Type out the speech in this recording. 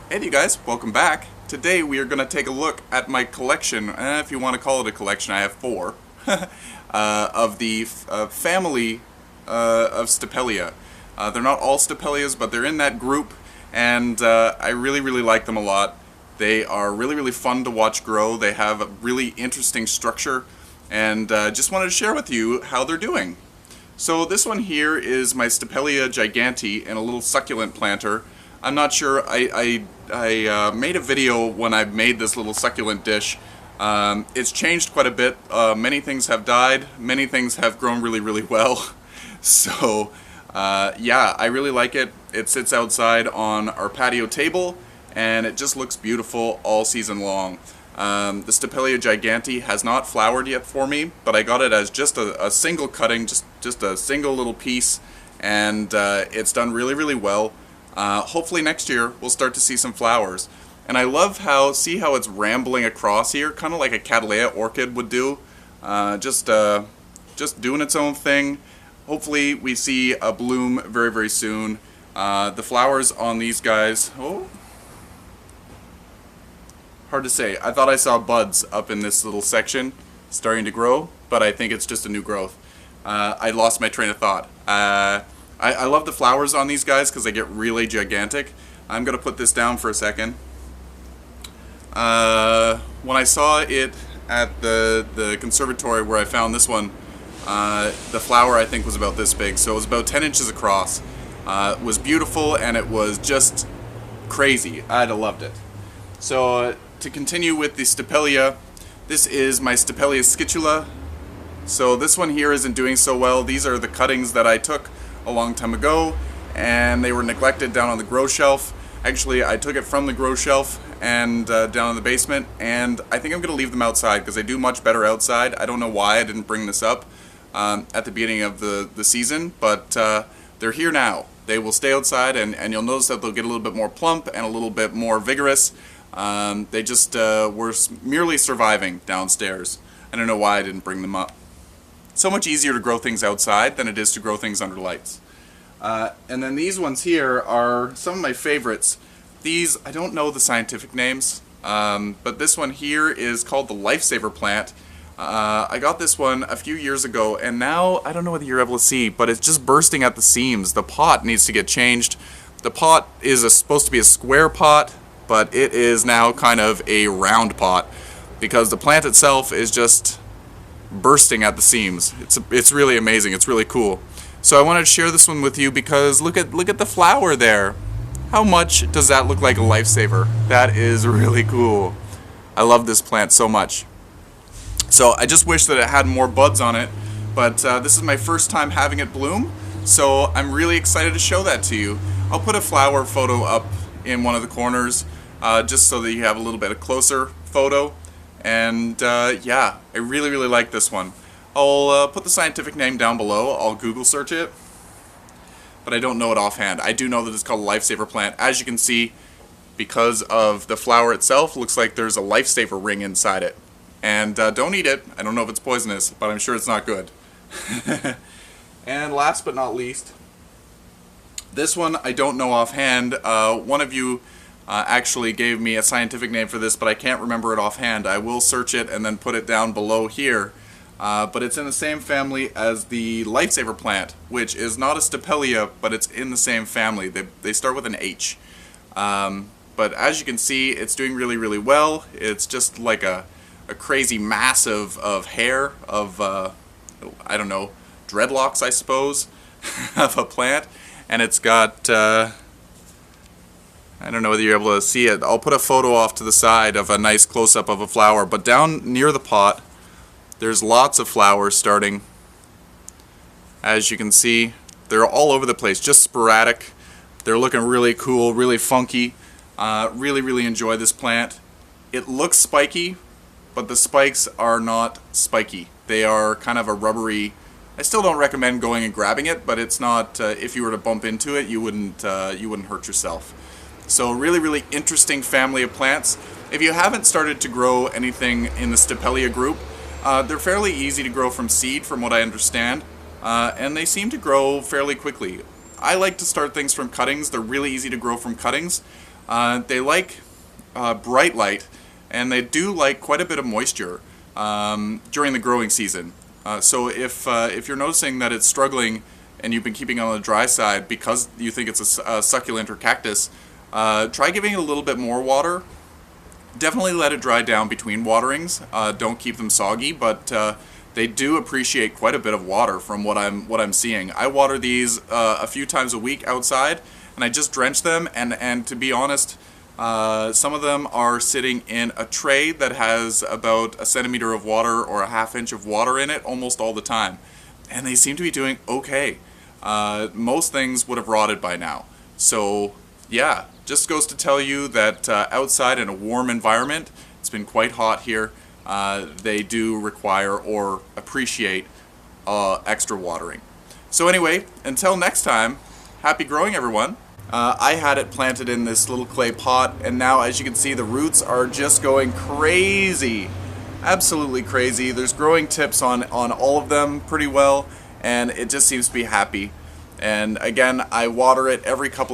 Hey you guys, welcome back. Today we are going to take a look at my collection, if you want to call it a collection, I have four, of the family of Stapelia. They're not all Stapelias, but they're in that group, and I really like them a lot. They are really fun to watch grow. They have a really interesting structure, and just wanted to share with you how they're doing. So this one here is my Stapelia gigantea in a little succulent planter. I'm not sure, I made a video when I made this little succulent dish. It's changed quite a bit. Many things have died, many things have grown really well. So yeah, I really like it. It sits outside on our patio table and it just looks beautiful all season long. The Stapelia gigantea has not flowered yet for me, but I got it as just a single cutting, just a single little piece, and it's done really well. Hopefully next year we'll start to see some flowers. And I love see how it's rambling across here, kind of like a Cattleya orchid would do, just doing its own thing. Hopefully we see a bloom very soon. The flowers on these guys, oh, hard to say. I thought I saw buds up in this little section starting to grow, but I think it's just a new growth. I lost my train of thought. I love the flowers on these guys because they get really gigantic. I'm going to put this down for a second. When I saw it at the conservatory where I found this one, the flower I think was about this big, so it was about 10 inches across. It was beautiful and it was just crazy. I'd have loved it. So to continue with the Stapelia, this is my Stapelia scitula. So this one here isn't doing so well. These are the cuttings that I took a long time ago, and they were neglected down on the grow shelf. Actually, I took it from the grow shelf and down in the basement, and I think I'm going to leave them outside because they do much better outside. I don't know why I didn't bring this up at the beginning of the season, but they're here now. They will stay outside, and you'll notice that they'll get a little bit more plump and a little bit more vigorous. They just were merely surviving downstairs. I don't know why I didn't bring them up. So much easier to grow things outside than it is to grow things under lights. And then these ones here are some of my favorites. These, I don't know the scientific names, but this one here is called the Lifesaver plant. I got this one a few years ago, and now, I don't know whether you're able to see, but it's just bursting at the seams. The pot needs to get changed. The pot is supposed to be a square pot, but it is now kind of a round pot, because the plant itself is just bursting at the seams. It's really amazing. It's really cool. So I wanted to share this one with you because look at the flower there. How much does that look like a lifesaver? That is really cool. I love this plant so much. So I just wish that it had more buds on it, but this is my first time having it bloom, so I'm really excited to show that to you. I'll put a flower photo up in one of the corners just so that you have a little bit of closer photo. And yeah, I really like this one. I'll put the scientific name down below. I'll Google search it, but I don't know it offhand. I do know that it's called a lifesaver plant. As you can see, because of the flower itself, looks like there's a lifesaver ring inside it. And don't eat it. I don't know if it's poisonous, but I'm sure it's not good. And last but not least, this one I don't know offhand. One of you actually gave me a scientific name for this, but I can't remember it offhand. I will search it and then put it down below here. But it's in the same family as the Lifesaver plant, which is not a Stapelia, but it's in the same family. They start with an H. But as you can see, it's doing really well. It's just like a crazy mass of hair, of, I don't know, dreadlocks, I suppose, of a plant. And it's got... I don't know whether you're able to see it. I'll put a photo off to the side of a nice close-up of a flower, but down near the pot there's lots of flowers starting. As you can see, they're all over the place, just sporadic. They're looking really cool, really funky. Really enjoy this plant. It looks spiky, but the spikes are not spiky. They are kind of a rubbery... I still don't recommend going and grabbing it, but it's not, if you were to bump into it, you wouldn't hurt yourself. So really interesting family of plants. If you haven't started to grow anything in the Stapelia group, they're fairly easy to grow from seed from what I understand, and they seem to grow fairly quickly. I like to start things from cuttings. They're really easy to grow from cuttings. They like bright light, and they do like quite a bit of moisture during the growing season. So if you're noticing that it's struggling and you've been keeping it on the dry side because you think it's a succulent or cactus, try giving it a little bit more water. Definitely let it dry down between waterings. Don't keep them soggy, but they do appreciate quite a bit of water from what I'm seeing. I water these a few times a week outside, and I just drench them. And to be honest, some of them are sitting in a tray that has about a centimeter of water or a half inch of water in it almost all the time, and they seem to be doing okay. Most things would have rotted by now. So yeah, just goes to tell you that outside in a warm environment, it's been quite hot here, they do require or appreciate extra watering. So anyway, until next time, happy growing, everyone. I had it planted in this little clay pot, and now as you can see, the roots are just going crazy. Absolutely crazy. There's growing tips on all of them pretty well, and it just seems to be happy. And again, I water it every couple